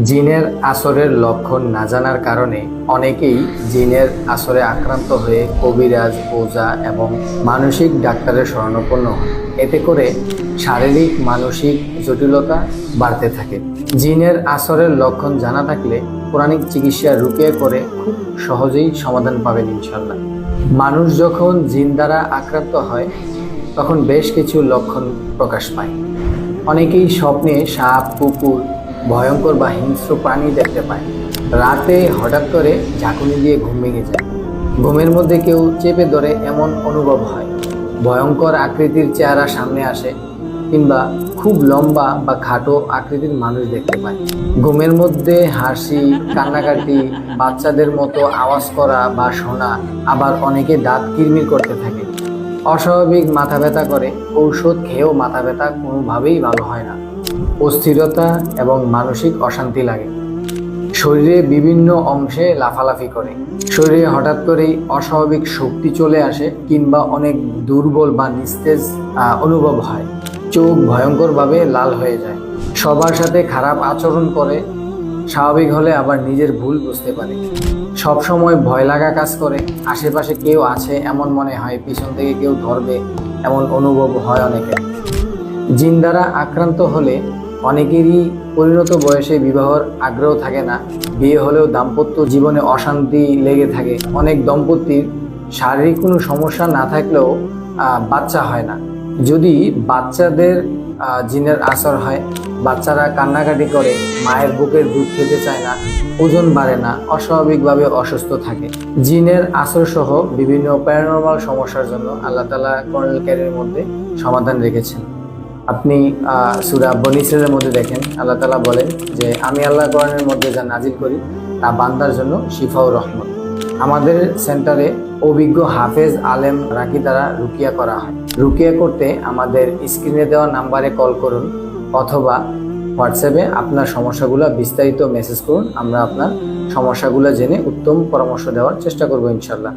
জিনের আসরের লক্ষণ না জানার কারণে অনেকেই জিনের আসরে আক্রান্ত হয়ে কবিরাজ, ওঝা এবং মানসিক ডাক্তারের শরণাপন্ন হন। এতে করে শারীরিক মানসিক জটিলতা বাড়তে থাকে। জিনের আসরের লক্ষণ জানা থাকলে পৌরাণিক চিকিৎসা রুকিয়া করে খুব সহজেই সমাধান পাবেন ইনশাল্লাহ। মানুষ যখন জিন দ্বারা আক্রান্ত হয় তখন বেশ কিছু লক্ষণ প্রকাশ পায়। অনেকেই স্বপ্নে সাপ, কুকুর, ভয়ঙ্কর বা হিংস্র প্রাণী দেখতে পায়। রাতে হঠাৎ করে ঝাঁকুনি দিয়ে ঘুম ভেঙে যায়। ঘুমের মধ্যে কেউ চেপে ধরে এমন অনুভব হয়। ভয়ঙ্কর আকৃতির চেহারা সামনে আসে কিংবা খুব লম্বা বা খাটো আকৃতির মানুষ দেখতে পায়। ঘুমের মধ্যে হাসি, কান্নাকাটি, বাচ্চাদের মতো আওয়াজ করা বা শোনা, আবার অনেকে দাঁত কিরমির করতে থাকে। অস্বাভাবিক মাথা ব্যথা করে, ঔষধ খেয়েও মাথা ব্যথা কোনোভাবেই ভালো হয় না। অস্থিরতা এবং মানসিক অশান্তি লাগে। শরীরে বিভিন্ন অংশে লাফালাফি করে। শরীরে হঠাৎ করেই অস্বাভাবিক শক্তি চলে আসে কিংবা অনেক দুর্বল বা নিস্তেজ অনুভব হয়। চোখ ভয়ঙ্করভাবে লাল হয়ে যায়। সবার সাথে খারাপ আচরণ করে, স্বাভাবিক হলে আবার নিজের ভুল বুঝতে পারে। সব সময় ভয় লাগা কাজ করে। আশেপাশে কেউ আছে এমন মনে হয়, পিছন থেকে কেউ ধরবে এমন অনুভব হয় অনেকের। জিন দ্বারা আক্রান্ত হলে অনেকেরই পরিণত বয়সে বিবাহর আগ্রহ থাকে না। বিয়ে হলেও দাম্পত্য জীবনে অশান্তি লেগে থাকে। অনেক দম্পতির শারীরিক কোনো সমস্যা না থাকলেও বাচ্চা হয় না। যদি বাচ্চাদের জিনের আসর হয়, বাচ্চারা কান্নাকাটি করে, মায়ের বুকের দুধ খেতে চায় না, ওজন বাড়ে না, অস্বাভাবিকভাবে অসুস্থ থাকে। জিনের আসর সহ বিভিন্ন প্যারানরমাল সমস্যার জন্য আল্লাহ তাআলা কোরআনুল কারীমের মধ্যে সমাধান রেখেছেন। আপনি সূরা বনী ইসরাঈলের মধ্যে দেখেন, আল্লাহ তাআলা বলেন যে আমি আল্লাহ কোরআনের মধ্যে যা নাজিল করি তা বান্দার জন্য শিফা ও রহমত। আমাদের সেন্টারে অভিজ্ঞ হাফেজ, আলেম, রাকি দ্বারা রুকিয়া করা হয়। রুকিয়া করতে আমাদের স্ক্রিনে দেওয়া নাম্বারে কল করুন অথবা হোয়াটসঅ্যাপে আপনার সমস্যাগুলো বিস্তারিত মেসেজ করুন। আমরা আপনার সমস্যাগুলো জেনে উত্তম পরামর্শ দেওয়ার চেষ্টা করব ইনশাল্লাহ।